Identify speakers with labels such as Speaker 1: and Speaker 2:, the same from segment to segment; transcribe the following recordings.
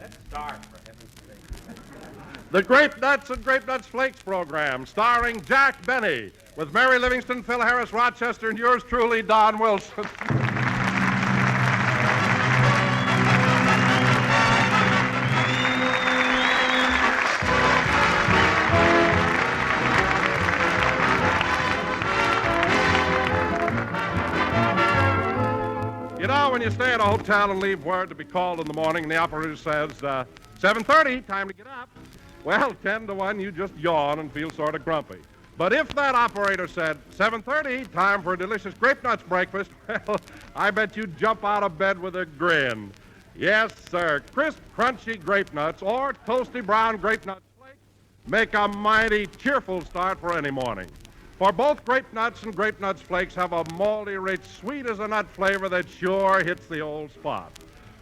Speaker 1: Let's start, for heaven's sake.
Speaker 2: The Grape Nuts and Grape Nuts Flakes program, starring Jack Benny, with Mary Livingston, Phil Harris, Rochester, and yours truly, Don Wilson. You know, when you stay at a hotel and leave word to be called in the morning, and the operator says, 7:30, time to get up. Well, 10 to 1, you just yawn and feel sort of grumpy. But if that operator said, 7:30, time for a delicious Grape Nuts breakfast, well, I bet you'd jump out of bed with a grin. Yes, sir, crisp, crunchy Grape Nuts or toasty brown Grape Nuts flakes make a mighty cheerful start for any morning. For both Grape Nuts and Grape Nuts Flakes have a malty, rich, sweet as a nut flavor that sure hits the old spot.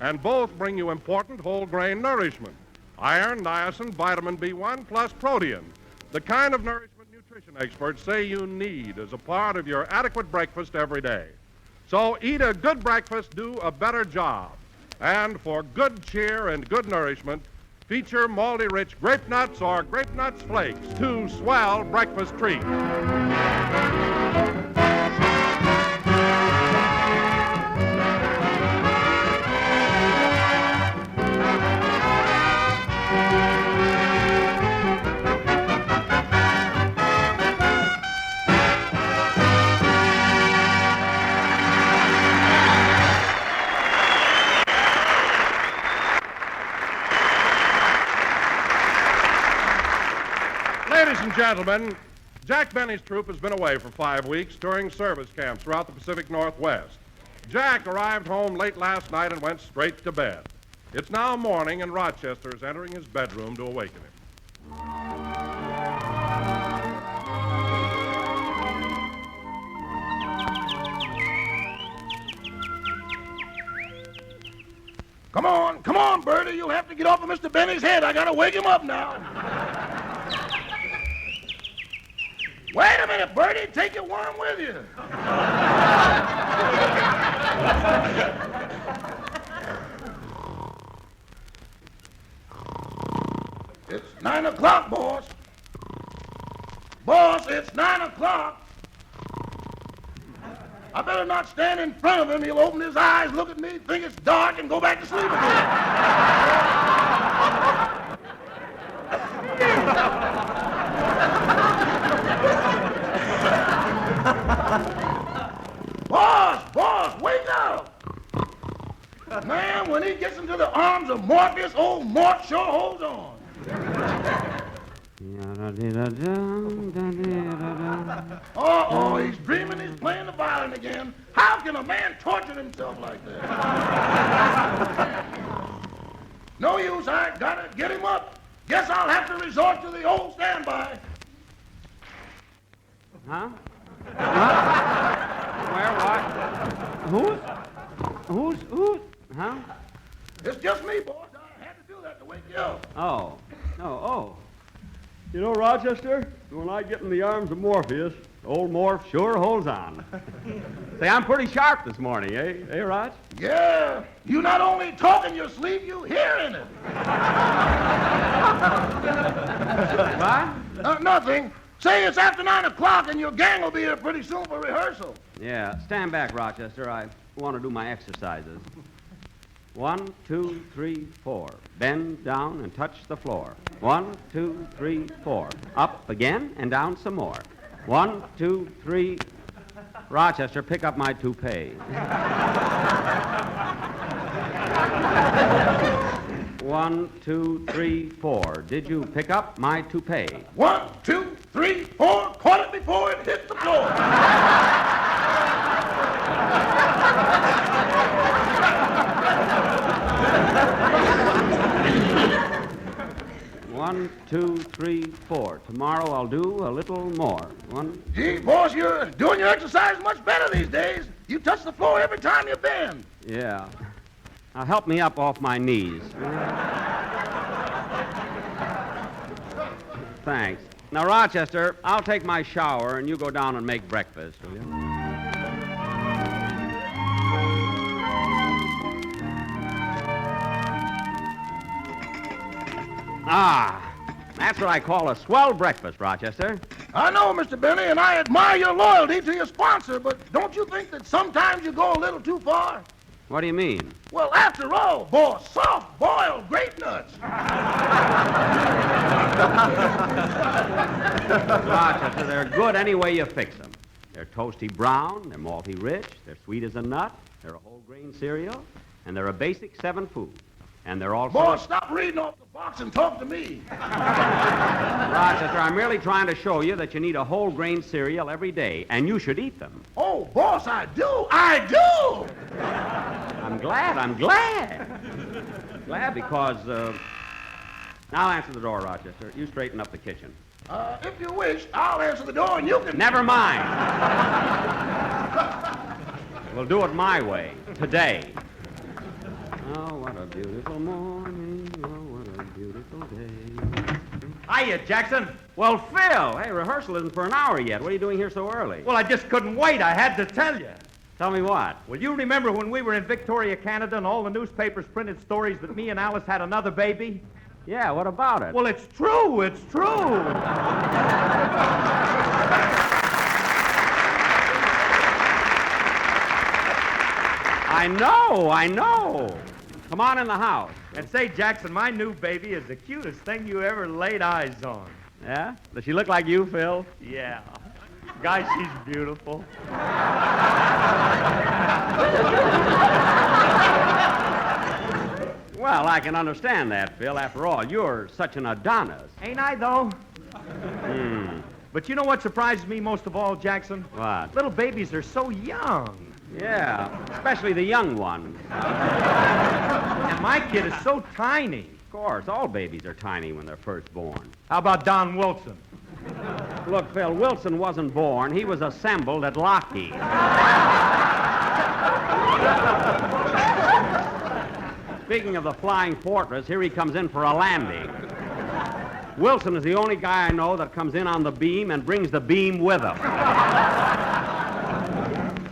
Speaker 2: And both bring you important whole grain nourishment. Iron, niacin, vitamin B1, plus protein. The kind of nourishment nutrition experts say you need as a part of your adequate breakfast every day. So eat a good breakfast, do a better job. And for good cheer and good nourishment, feature malty rich Grape Nuts or Grape Nuts Flakes, two swell breakfast treats. Ladies and gentlemen, Jack Benny's troupe has been away for 5 weeks touring service camps throughout the Pacific Northwest. Jack arrived home late last night and went straight to bed. It's now morning, and Rochester is entering his bedroom to awaken him.
Speaker 3: Come on, Bertie. You'll have to get off of Mr. Benny's head. I gotta wake him up now. Wait a minute, Bertie. Take your worm with you. It's 9 o'clock, boss. Boss, it's 9 o'clock. I better not stand in front of him. He'll open his eyes, look at me, think it's dark, and go back to sleep again. Boss, wake up! Man, when he gets into the arms of Morpheus, old Mort sure holds on. Uh-oh, he's dreaming he's playing the violin again. How can a man torture himself like that? No use, I gotta get him up. Guess I'll have to resort to the old standby.
Speaker 4: Huh? Where, what? Who's? Huh?
Speaker 3: It's just me, boss. I had to do that to wake you up.
Speaker 4: Oh.
Speaker 5: You know, Rochester, when I get in the arms of Morpheus, old Morph sure holds on.
Speaker 4: Say, I'm pretty sharp this morning, eh?
Speaker 5: Hey, Roch?
Speaker 3: Yeah, you not only talk in your sleep, you hearing it.
Speaker 4: What?
Speaker 3: Nothing. Say it's after 9 o'clock and your gang will be here pretty soon for rehearsal.
Speaker 4: Yeah, stand back, Rochester. I want to do my exercises. 1, 2, 3, 4. Bend down and touch the floor. 1, 2, 3, 4. Up again and down some more. 1, 2, 3. Rochester, pick up my toupee. 1, 2, 3, 4. Did you pick up my toupee?
Speaker 3: 1, 2, 3, 4. Caught it before it hit the floor.
Speaker 4: 1, 2, 3, 4. Tomorrow I'll do a little more. 1.
Speaker 3: Gee, boss, you're doing your exercise much better these days. You touch the floor every time you bend.
Speaker 4: Yeah. Now help me up off my knees. Thanks. Now, Rochester, I'll take my shower and you go down and make breakfast, will you? Ah, that's what I call a swell breakfast, Rochester.
Speaker 3: I know, Mr. Benny, and I admire your loyalty to your sponsor, but don't you think that sometimes you go a little too far?
Speaker 4: What do you mean?
Speaker 3: Well, after all, boss, soft-boiled grape nuts.
Speaker 4: Rochester, they're good any way you fix them. They're toasty brown, they're malty rich, they're sweet as a nut, they're a whole grain cereal, and they're a basic 7 food. And they're also...
Speaker 3: Boss, stop reading off the box and talk to me.
Speaker 4: Rochester, I'm merely trying to show you that you need a whole grain cereal every day, and you should eat them.
Speaker 3: Oh, boss, I do. I do.
Speaker 4: I'm glad. Glad because, Now answer the door, Rochester. You straighten up the kitchen.
Speaker 3: If you wish, I'll answer the door and you can...
Speaker 4: Never mind. We'll do it my way, today. Oh, what a beautiful morning. Oh, what a beautiful day.
Speaker 1: Hiya, Jackson.
Speaker 4: Well, Phil, hey, rehearsal isn't for an hour yet. What are you doing here so early?
Speaker 1: Well, I just couldn't wait. I had to tell you.
Speaker 4: Tell me what?
Speaker 1: Well, you remember when we were in Victoria, Canada, and all the newspapers printed stories that me and Alice had another baby?
Speaker 4: Yeah, what about it?
Speaker 1: Well, it's true. It's true.
Speaker 4: I know. Come on in the house.
Speaker 1: And say, Jackson, my new baby is the cutest thing you ever laid eyes on.
Speaker 4: Yeah? Does she look like you, Phil?
Speaker 1: Yeah. Guy, she's beautiful.
Speaker 4: Well, I can understand that, Phil. After all, you're such an Adonis.
Speaker 1: Ain't I, though? But you know what surprises me most of all, Jackson?
Speaker 4: What?
Speaker 1: Little babies are so young.
Speaker 4: Yeah, especially the young ones.
Speaker 1: And my kid is so tiny.
Speaker 4: Of course, all babies are tiny when they're first born.
Speaker 1: How about Don Wilson?
Speaker 4: Look, Phil, Wilson wasn't born. He was assembled at Lockheed. Speaking of the Flying Fortress, here he comes in for a landing. Wilson is the only guy I know that comes in on the beam and brings the beam with him.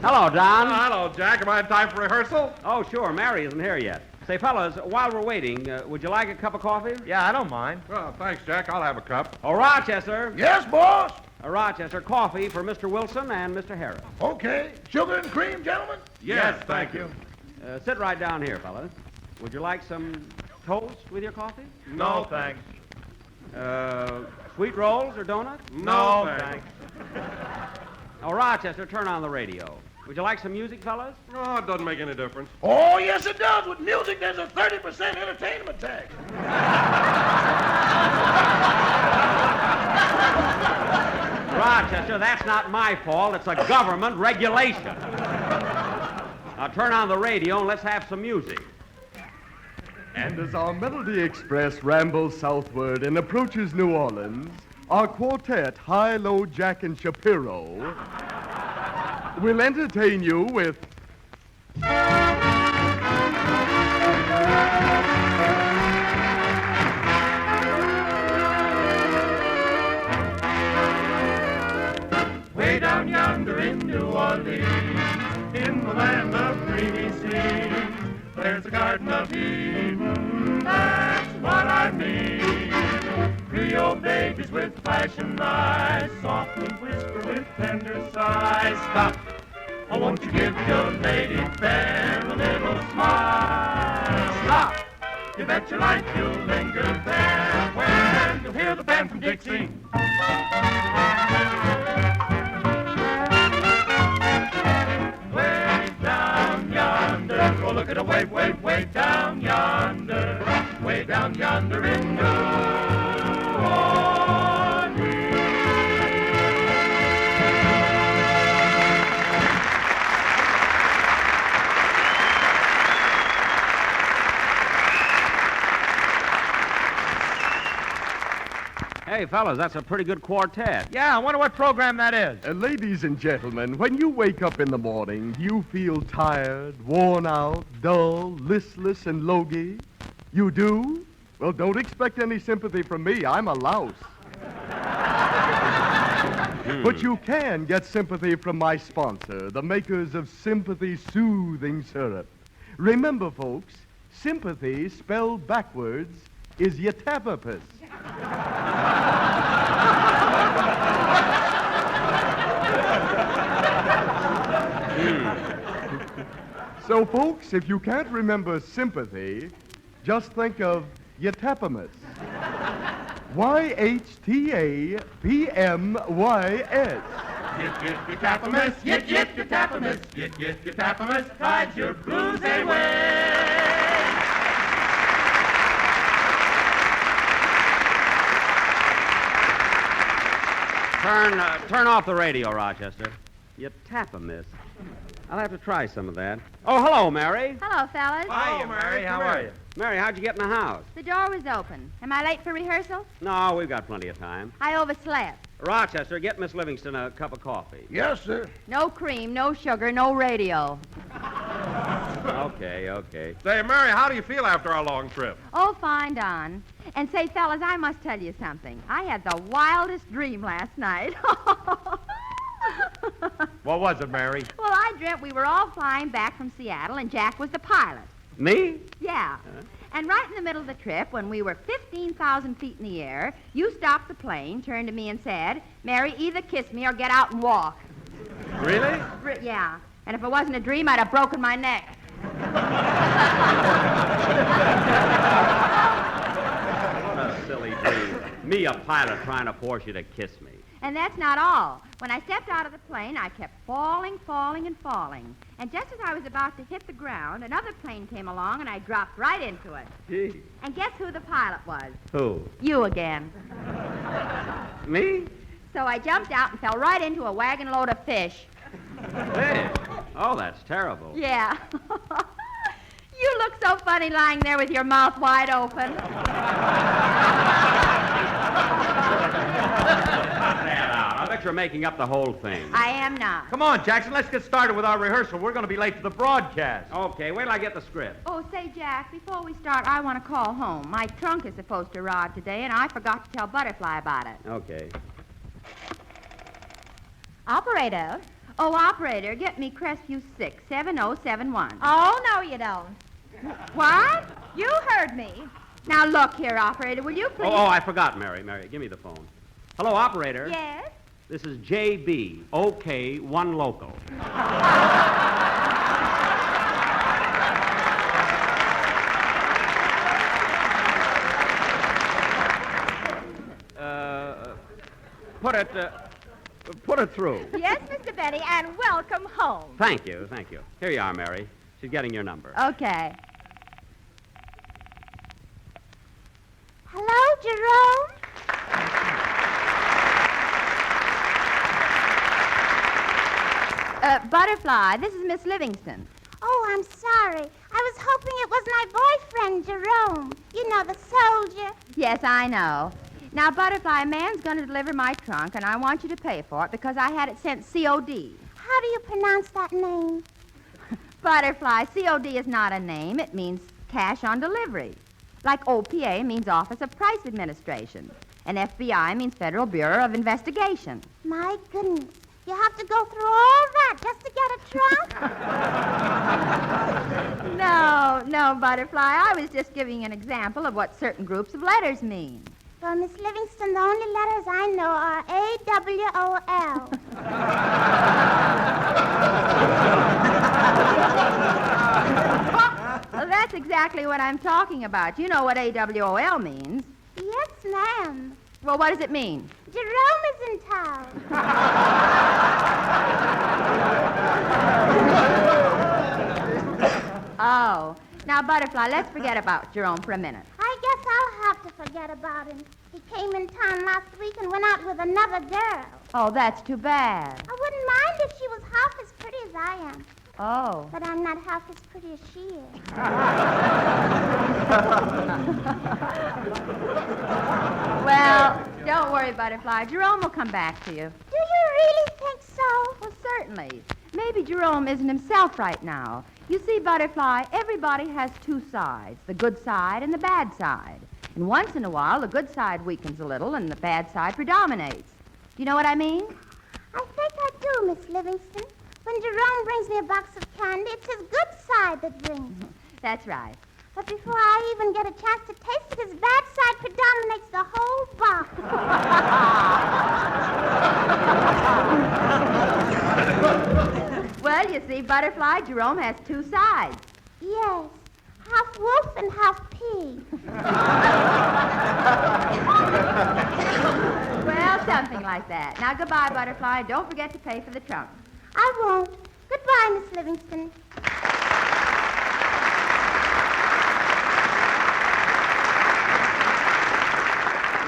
Speaker 4: Hello, Don.
Speaker 2: Hello, Jack. Am I in time for rehearsal?
Speaker 4: Oh, sure. Mary isn't here yet. Say, fellas, while we're waiting, would you like a cup of coffee?
Speaker 1: Yeah, I don't mind.
Speaker 2: Well, thanks, Jack. I'll have a cup.
Speaker 4: Oh, Rochester.
Speaker 3: Yes, boss?
Speaker 4: Rochester, coffee for Mr. Wilson and Mr. Harris.
Speaker 3: Okay. Sugar and cream, gentlemen?
Speaker 2: Yes, thank you.
Speaker 4: Sit right down here, fellas. Would you like some toast with your coffee?
Speaker 1: No, thanks.
Speaker 4: Sweet rolls or donuts?
Speaker 1: No, thanks.
Speaker 4: Oh, Rochester, turn on the radio. Would you like some music, fellas?
Speaker 2: Oh, it doesn't make any difference.
Speaker 3: Oh, yes, it does. With music, there's a 30% entertainment tax.
Speaker 4: Rochester, that's not my fault. It's a government regulation. Now turn on the radio and let's have some music.
Speaker 5: And as our Melody Express rambles southward and approaches New Orleans, our quartet, High, Low, Jack, and Shapiro, will entertain you with...
Speaker 6: Way down yonder in New Orleans, in the land of dreamy scenes, there's a garden of Eden, that's what I mean. Creole babies with flashing eyes, softly whisper with tender sighs. Stop, oh, won't you give your lady fair a little smile? Stop, you bet your life you'll linger there when you'll hear the band from Dixie. Way down yonder, oh, look at her way, way, way down yonder, way down yonder in New Orleans.
Speaker 4: Hey, fellas, that's a pretty good quartet.
Speaker 1: Yeah, I wonder what program that is.
Speaker 5: ladies and gentlemen, when you wake up in the morning, do you feel tired, worn out, dull, listless, and logy? You do? Well, don't expect any sympathy from me. I'm a louse. But you can get sympathy from my sponsor, the makers of Sympathy Soothing Syrup. Remember, folks, sympathy spelled backwards is Yatapapus. So, folks, if you can't remember sympathy, just think of Yatapamus. Yhtapamus.
Speaker 6: Yip-yip-yip-tapamus, yip-yip-yip-tapamus, yip-yip-yip-tapamus, hide your blues away.
Speaker 4: Turn off the radio, Rochester. You tap a miss. I'll have to try some of that. Oh, hello, Mary.
Speaker 7: Hello, fellas.
Speaker 1: Hiya, Mary. How are you?
Speaker 4: Mary, how'd you get in the house?
Speaker 7: The door was open. Am I late for rehearsal?
Speaker 4: No, we've got plenty of time.
Speaker 7: I overslept.
Speaker 4: Rochester, get Miss Livingston a cup of coffee.
Speaker 3: Yes, sir.
Speaker 7: No cream, no sugar, no radio.
Speaker 4: Okay.
Speaker 2: Say, Mary, how do you feel after our long trip?
Speaker 7: Oh, fine, Don. And say, fellas, I must tell you something. I had the wildest dream last night.
Speaker 1: What was it, Mary?
Speaker 7: Well, I dreamt we were all flying back from Seattle, and Jack was the pilot.
Speaker 4: Me?
Speaker 7: Yeah. And right in the middle of the trip, when we were 15,000 feet in the air, you stopped the plane, turned to me and said, Mary, either kiss me or get out and walk.
Speaker 4: Really?
Speaker 7: Yeah. And if it wasn't a dream, I'd have broken my neck.
Speaker 4: What a silly dream. Me, a pilot, trying to force you to kiss me.
Speaker 7: And that's not all. When I stepped out of the plane, I kept falling. And just as I was about to hit the ground, another plane came along, and I dropped right into it.
Speaker 4: Gee.
Speaker 7: And guess who the pilot was?
Speaker 4: Who?
Speaker 7: You again.
Speaker 4: Me?
Speaker 7: So I jumped out and fell right into a wagon load of fish.
Speaker 4: Hey. Oh, that's terrible.
Speaker 7: Yeah. You look so funny lying there with your mouth wide open.
Speaker 4: I bet you're making up the whole thing.
Speaker 7: I am not.
Speaker 1: Come on, Jackson, let's get started with our rehearsal. We're going to be late to the broadcast.
Speaker 4: Okay, wait till I get the script.
Speaker 7: Oh, say, Jack, before we start, I want to call home. My trunk is supposed to arrive today, and I forgot to tell Butterfly about it.
Speaker 4: Okay.
Speaker 7: Operator. Oh, operator, get me Crestview 67071.
Speaker 8: Oh, no, you don't.
Speaker 7: What?
Speaker 8: You heard me.
Speaker 7: Now, look here, operator, will you please...
Speaker 4: Oh, I forgot, Mary. Give me the phone. Hello, operator.
Speaker 8: Yes?
Speaker 4: This is JB. OK, one local. Put it through.
Speaker 8: Yes, Mr. Benny, and welcome home.
Speaker 4: Thank you. Here you are, Mary. She's getting your number.
Speaker 7: Okay.
Speaker 8: Hello, Jerome?
Speaker 7: Butterfly, this is Miss Livingston.
Speaker 8: Oh, I'm sorry. I was hoping it was my boyfriend, Jerome. You know, the soldier.
Speaker 7: Yes, I know. Now, Butterfly, a man's going to deliver my trunk, and I want you to pay for it because I had it sent COD.
Speaker 8: How do you pronounce that name?
Speaker 7: Butterfly, COD is not a name. It means cash on delivery. Like OPA means Office of Price Administration, and FBI means Federal Bureau of Investigation.
Speaker 8: My goodness. You have to go through all that just to get a trunk?
Speaker 7: No, Butterfly. I was just giving an example of what certain groups of letters mean.
Speaker 8: Well, Miss Livingston, the only letters I know are AWOL.
Speaker 7: Well, that's exactly what I'm talking about. You know what AWOL means.
Speaker 8: Yes, ma'am.
Speaker 7: Well, what does it mean?
Speaker 8: Jerome is in town.
Speaker 7: Oh. Now, Butterfly, let's forget about Jerome for a minute.
Speaker 8: I guess I'll have to forget about him. He came in town last week and went out with another girl.
Speaker 7: Oh, that's too bad.
Speaker 8: I wouldn't mind if she was half as pretty as I am.
Speaker 7: Oh.
Speaker 8: But I'm not half as pretty as she is.
Speaker 7: Well, don't worry, Butterfly. Jerome will come back to you.
Speaker 8: Do you really think so?
Speaker 7: Well, certainly. Maybe Jerome isn't himself right now. You see, Butterfly, everybody has two sides, the good side and the bad side. And once in a while, the good side weakens a little and the bad side predominates. Do you know what I mean?
Speaker 8: I think I do, Miss Livingston. When Jerome brings me a box of candy, it's his good side that brings it.
Speaker 7: That's right.
Speaker 8: But before I even get a chance to taste it, his bad side predominates the whole box.
Speaker 7: Well, you see, Butterfly, Jerome has two sides.
Speaker 8: Yes, half wolf and half pig.
Speaker 7: Well, something like that. Now, goodbye, Butterfly. Don't forget to pay for the trunk.
Speaker 8: I won't. Goodbye, Miss Livingston.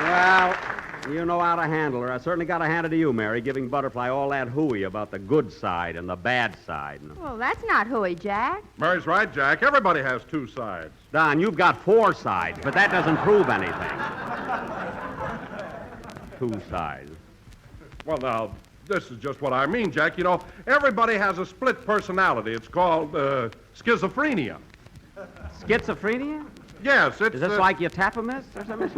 Speaker 4: Well, you know how to handle her. I certainly got to hand it to you, Mary, giving Butterfly all that hooey about the good side and the bad side.
Speaker 7: Well, that's not hooey, Jack.
Speaker 2: Mary's right, Jack. Everybody has two sides.
Speaker 4: Don, you've got four sides, but that doesn't prove anything. Two sides.
Speaker 2: Well, now, this is just what I mean, Jack. You know, everybody has a split personality. It's called schizophrenia.
Speaker 4: Schizophrenia?
Speaker 2: Yes, it's...
Speaker 4: Is this like you tap a miss or something?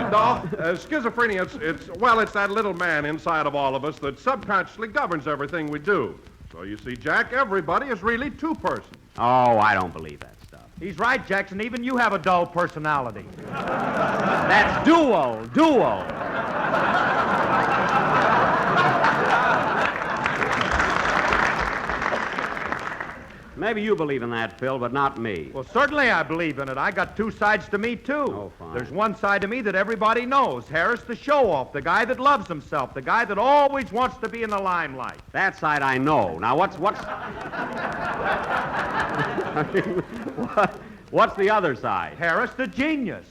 Speaker 2: No, schizophrenia, it's that little man inside of all of us that subconsciously governs everything we do. So you see, Jack, everybody is really two persons.
Speaker 4: Oh, I don't believe that stuff.
Speaker 1: He's right, Jackson. Even you have a dull personality.
Speaker 4: That's dual. Maybe you believe in that, Phil, but not me.
Speaker 1: Well, certainly I believe in it. I got two sides to me, too.
Speaker 4: Oh, fine.
Speaker 1: There's one side to me that everybody knows. Harris, the show-off, the guy that loves himself, the guy that always wants to be in the limelight.
Speaker 4: That side I know. Now, what's... I mean, what's the other side?
Speaker 1: Harris, the genius.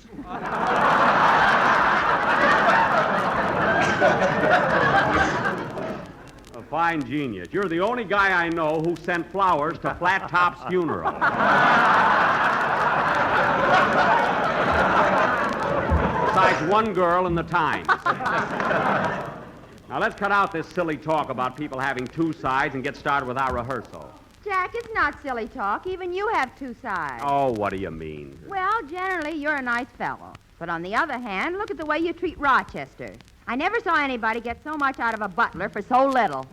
Speaker 4: A fine genius. You're the only guy I know who sent flowers to Flat Top's funeral. Besides one girl in the Times. Now, let's cut out this silly talk about people having two sides and get started with our rehearsal.
Speaker 7: Jack, it's not silly talk. Even you have two sides.
Speaker 4: Oh, what do you mean?
Speaker 7: Well, generally, you're a nice fellow. But on the other hand, look at the way you treat Rochester. I never saw anybody get so much out of a butler for so little.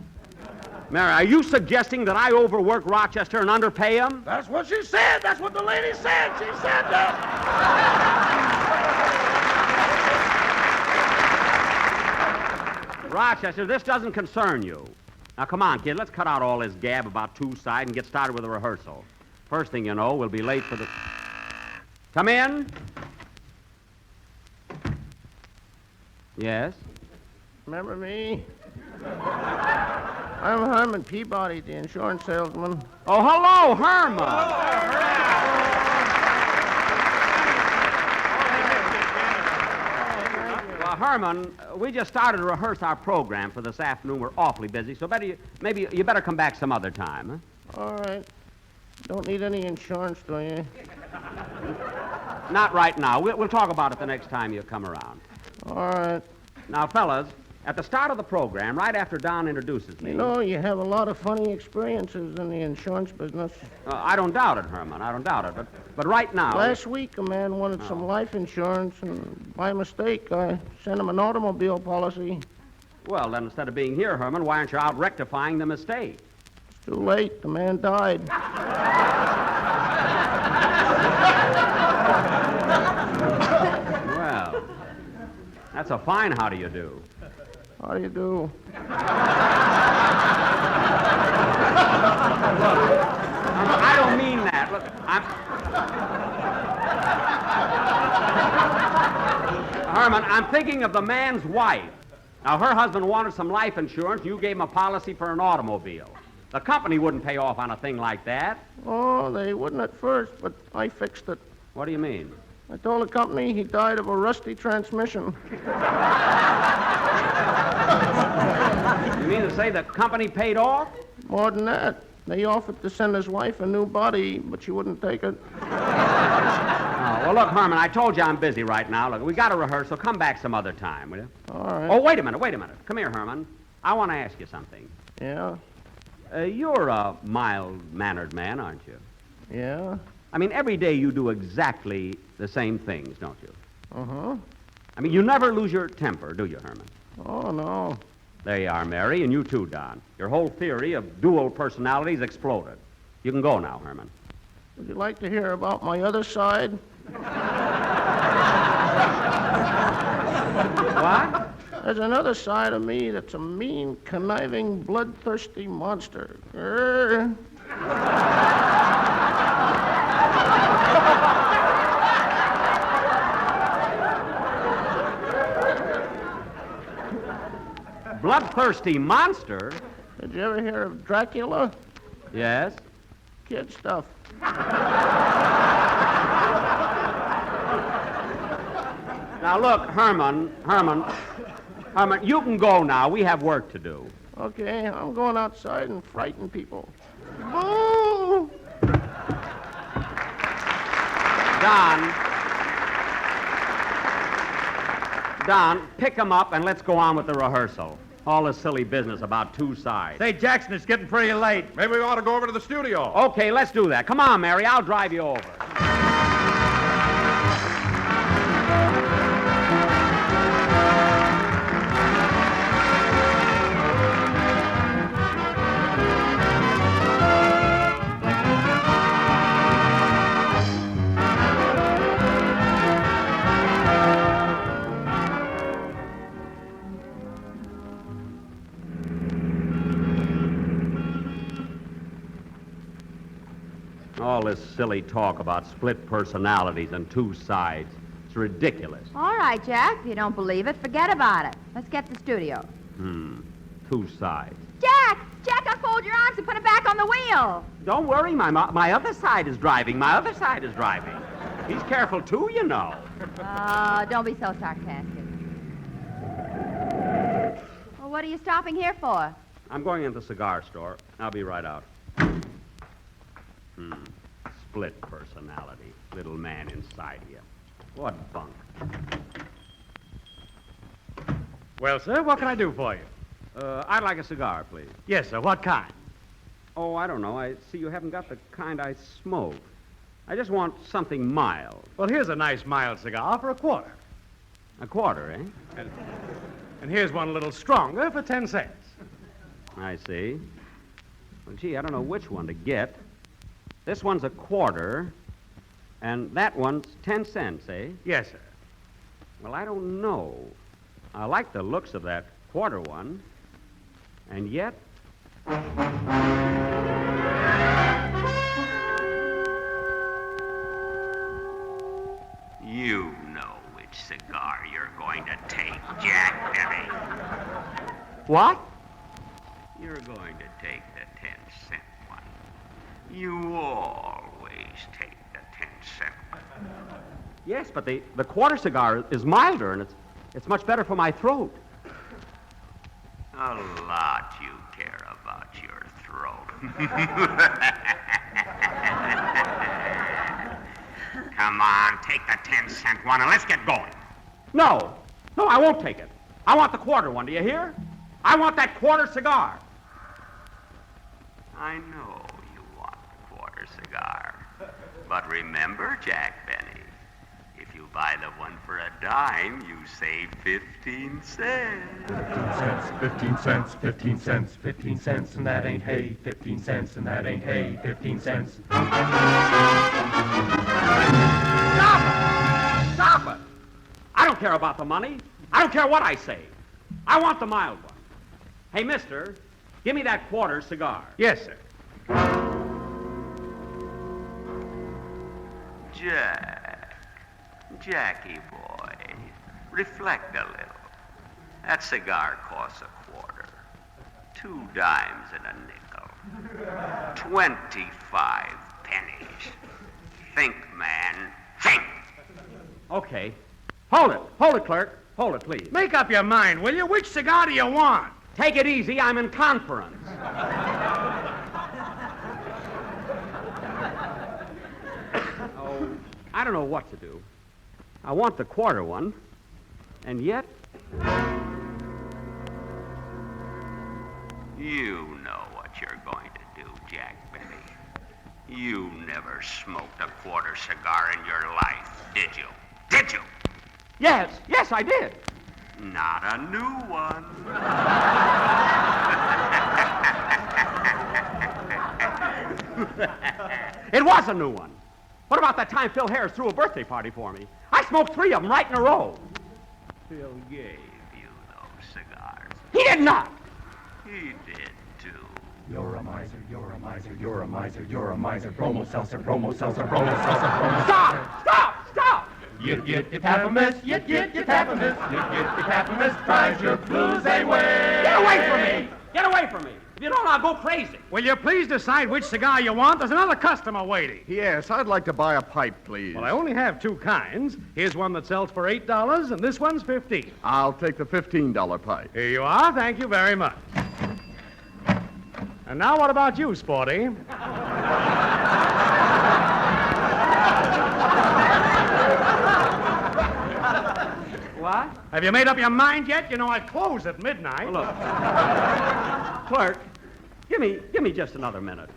Speaker 4: Mary, are you suggesting that I overwork Rochester and underpay him?
Speaker 3: That's what she said. That's what the lady said. She said that.
Speaker 4: Rochester, this doesn't concern you. Now, come on, kid. Let's cut out all this gab about two sides and get started with the rehearsal. First thing you know, we'll be late for the... Come in. Yes?
Speaker 9: Remember me? I'm Herman Peabody, the insurance salesman.
Speaker 4: Oh, hello, Herman. Well, Herman, we just started to rehearse our program for this afternoon. We're awfully busy, so maybe you better come back some other time, huh?
Speaker 9: All right. Don't need any insurance, do you?
Speaker 4: Not right now. We'll talk about it the next time you come around.
Speaker 9: All right.
Speaker 4: Now, fellas, at the start of the program, right after Don introduces me...
Speaker 9: You know, you have a lot of funny experiences in the insurance business.
Speaker 4: I don't doubt it, Herman. I don't doubt it. But right now...
Speaker 9: Last week, a man wanted some life insurance, and by mistake, I sent him an automobile policy.
Speaker 4: Well, then, instead of being here, Herman, why aren't you out rectifying the mistake?
Speaker 9: It's too late. The man died.
Speaker 4: Well, that's a fine how do you do.
Speaker 9: How do you do?
Speaker 4: I don't mean that. Look, Herman, I'm thinking of the man's wife. Now, her husband wanted some life insurance, and you gave him a policy for an automobile. The company wouldn't pay off on a thing like that.
Speaker 9: Oh, they wouldn't at first, but I fixed it.
Speaker 4: What do you mean?
Speaker 9: I told the company he died of a rusty transmission.
Speaker 4: You mean to say the company paid off?
Speaker 9: More than that. They offered to send his wife a new body, but she wouldn't take it.
Speaker 4: Oh, well, look, Herman, I told you I'm busy right now. Look, we got to rehearse, so come back some other time, will you?
Speaker 9: All right.
Speaker 4: Oh, wait a minute. Come here, Herman. I want to ask you something.
Speaker 9: Yeah?
Speaker 4: You're a mild-mannered man, aren't you?
Speaker 9: Yeah?
Speaker 4: I mean, every day you do exactly the same things, don't you?
Speaker 9: Uh-huh.
Speaker 4: I mean, you never lose your temper, do you, Herman?
Speaker 9: Oh, no.
Speaker 4: There you are, Mary, and you too, Don. Your whole theory of dual personalities exploded. You can go now, Herman.
Speaker 9: Would you like to hear about my other side?
Speaker 4: What?
Speaker 9: There's another side of me that's a mean, conniving, bloodthirsty monster.
Speaker 4: Bloodthirsty monster?
Speaker 9: Did you ever hear of Dracula?
Speaker 4: Yes.
Speaker 9: Kid stuff.
Speaker 4: Now, look, Herman, you can go now. We have work to do.
Speaker 9: Okay, I'm going outside and frighten people. Boo!
Speaker 4: Don, pick him up and let's go on with the rehearsal. All this silly business about two sides.
Speaker 1: Say, Jackson, it's getting pretty late.
Speaker 2: Maybe we ought to go over to the studio.
Speaker 4: Okay, let's do that. Come on, Mary. I'll drive you over. All this silly talk about split personalities and two sides. It's ridiculous.
Speaker 7: All right, Jack. If you don't believe it, forget about it. Let's get to the studio.
Speaker 4: Two sides.
Speaker 7: Jack! Jack, unfold your arms and put it back on the wheel.
Speaker 4: Don't worry, my other side is driving. My other side is driving. He's careful, too, you know.
Speaker 7: Don't be so sarcastic. Well, what are you stopping here for?
Speaker 4: I'm going into the cigar store. I'll be right out. Split personality. Little man inside of you. What bunk.
Speaker 10: Well, sir, what can I do for you?
Speaker 4: I'd like a cigar, please.
Speaker 10: Yes, sir. What kind?
Speaker 4: Oh, I don't know. I see you haven't got the kind I smoke. I just want something mild.
Speaker 10: Well, here's a nice mild cigar for $1.
Speaker 4: A quarter, eh?
Speaker 10: And here's one a little stronger for 10 cents.
Speaker 4: I see. Well, gee, I don't know which one to get. This one's $1, and that one's 10 cents, eh?
Speaker 10: Yes, sir.
Speaker 4: Well, I don't know. I like the looks of that quarter one, and yet...
Speaker 11: You know which cigar you're going to take, Jack Benny.
Speaker 4: What?
Speaker 11: You're going to take the 10-cent one. You always take the 10-cent one.
Speaker 4: Yes, but the quarter cigar is milder, and it's much better for my throat.
Speaker 11: A lot you care about your throat. Come on, take the 10-cent one and let's get going.
Speaker 4: No, I won't take it. I want the quarter one, do you hear? I want that quarter cigar.
Speaker 11: I know you want the quarter cigar. But remember, Jack Benny, if you buy the one for a dime, you save 15 cents.
Speaker 6: 15 cents, 15 cents, 15 cents, and that ain't hay. 15 cents, and that ain't hay. 15 cents.
Speaker 4: Stop it! I don't care about the money. I don't care what I say. I want the mild one. Hey, mister, give me that quarter cigar.
Speaker 10: Yes, sir.
Speaker 11: Jackie boy, reflect a little. That cigar costs $0.25. 2 dimes and a nickel. 25 pennies. Think, man, think.
Speaker 4: Okay. Hold it, clerk. Hold it, please.
Speaker 10: Make up your mind, will you? Which cigar do you want?
Speaker 4: Take it easy. I'm in conference. Oh, I don't know what to do. I want the quarter one, and yet...
Speaker 11: You know what you're going to do, Jack Benny. You never smoked a quarter cigar in your life, did you? Did you?
Speaker 4: Yes, I did.
Speaker 11: Not a new one.
Speaker 4: It was a new one. What about that time Phil Harris threw a birthday party for me? I smoked 3 of them right in a row.
Speaker 11: Phil gave you those cigars.
Speaker 4: He did not.
Speaker 11: He did, too.
Speaker 6: You're a miser, you're a miser, you're a miser, you're a miser. Bromo seltzer, bromo seltzer, bromo seltzer, bromo.
Speaker 4: Stop! Stop! Stop!
Speaker 6: You tap a miss, you tap a miss, you tap a miss, drives your blues away.
Speaker 4: Get away from me! Get away from me! If you don't, I'll go crazy.
Speaker 10: Will you please decide which cigar you want? There's another customer waiting.
Speaker 5: Yes, I'd like to buy a pipe, please.
Speaker 10: Well, I only have 2 kinds. Here's one that sells for $8, and this one's $15.
Speaker 5: I'll take the $15 pipe.
Speaker 10: Here you are. Thank you very much. And now what about you, Sporty?
Speaker 4: What?
Speaker 10: Have you made up your mind yet? You know I close at midnight.
Speaker 4: Well, look. Clerk, give me just another minute.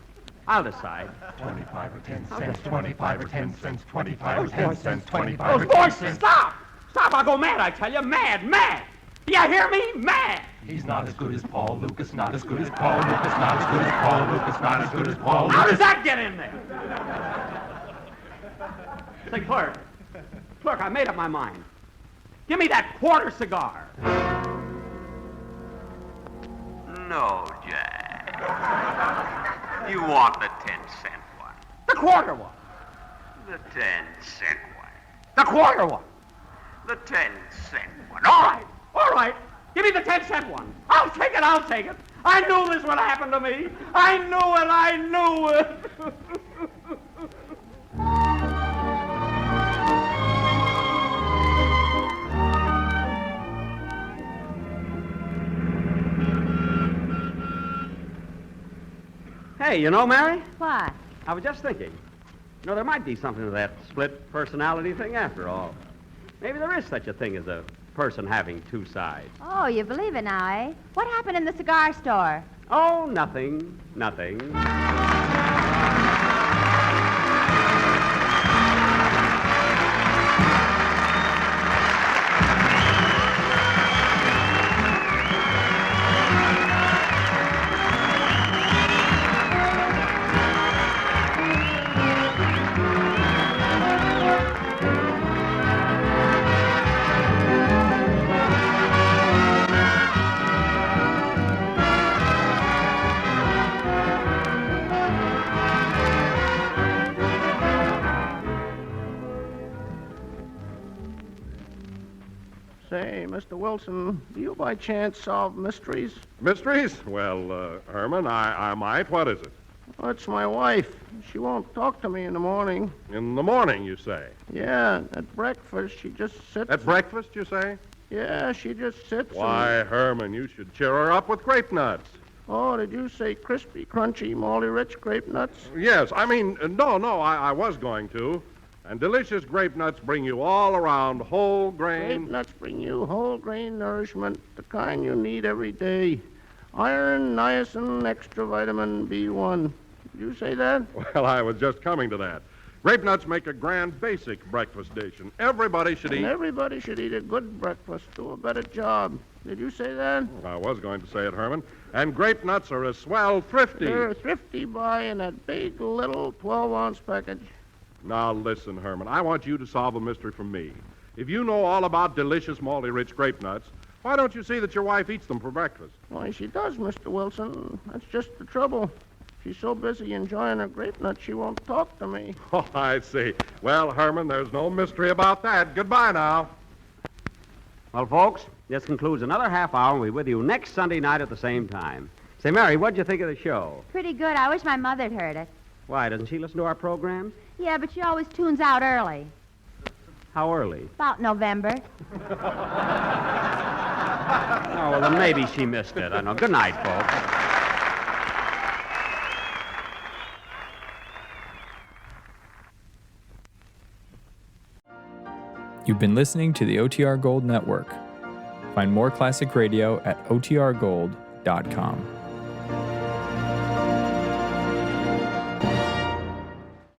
Speaker 4: I'll decide.
Speaker 6: 25 or 10 cents, 25 or 10 cents, 25 or 10 cents, 25 or
Speaker 4: Those
Speaker 6: 10
Speaker 4: voices,
Speaker 6: cents.
Speaker 4: stop! Stop, I'll go mad, I tell you. Mad, mad! Do you hear me? Mad!
Speaker 6: He's not as good as Paul Lucas, not as good as Paul Lucas, not as good as Paul Lucas, not as good as Paul
Speaker 4: How
Speaker 6: Lucas.
Speaker 4: does that get in there? Say, clerk, I made up my mind. Give me that quarter cigar.
Speaker 11: No, Jack. You want the 10-cent one.
Speaker 4: The quarter one.
Speaker 11: The 10-cent one.
Speaker 4: The quarter one.
Speaker 11: The 10-cent one.
Speaker 4: All right. Give me the 10-cent one. I'll take it. I knew this would happen to me. I knew it. Hey, you know, Mary,
Speaker 7: What?
Speaker 4: I was just thinking. You know, there might be something to that split personality thing after all. Maybe there is such a thing as a person having 2 sides.
Speaker 7: Oh, you believe it now, eh? What happened in the cigar store?
Speaker 4: Oh, nothing.
Speaker 9: Say, Mr. Wilson, do you by chance solve mysteries?
Speaker 2: Mysteries? Well, Herman, I might. What is it?
Speaker 9: Well, it's my wife. She won't talk to me in the morning.
Speaker 2: In the morning, you say?
Speaker 9: Yeah, at breakfast, she just sits.
Speaker 2: At breakfast, you say?
Speaker 9: Yeah, she just sits.
Speaker 2: Why, Herman, you should cheer her up with grape nuts.
Speaker 9: Oh, did you say crispy, crunchy, malty rich grape nuts?
Speaker 2: Yes, I mean, no, I was going to. And delicious grape nuts bring you all around whole grain.
Speaker 9: Grape nuts bring you whole grain nourishment, the kind you need every day. Iron, niacin, extra vitamin B1. Did you say that?
Speaker 2: Well, I was just coming to that. Grape nuts make a grand basic breakfast dish, and everybody should eat.
Speaker 9: And everybody should eat a good breakfast, do a better job. Did you say that?
Speaker 2: I was going to say it, Herman. And grape nuts are a swell thrifty.
Speaker 9: They're a thrifty buy in that big little 12-ounce package.
Speaker 2: Now, listen, Herman, I want you to solve a mystery for me. If you know all about delicious malty-rich grape nuts, why don't you see that your wife eats them for breakfast?
Speaker 9: Why, she does, Mr. Wilson. That's just the trouble. She's so busy enjoying her grape nuts, she won't talk to me.
Speaker 2: Oh, I see. Well, Herman, there's no mystery about that. Goodbye now.
Speaker 4: Well, folks, this concludes another half hour, and we'll be with you next Sunday night at the same time. Say, Mary, what'd you think of the show?
Speaker 7: Pretty good. I wish my mother'd heard it.
Speaker 4: Why, doesn't she listen to our programs?
Speaker 7: Yeah, but she always tunes out early.
Speaker 4: How early?
Speaker 7: About November.
Speaker 4: Oh, well, then maybe she missed it. I know. Good night, folks.
Speaker 12: You've been listening to the OTR Gold Network. Find more classic radio at otrgold.com.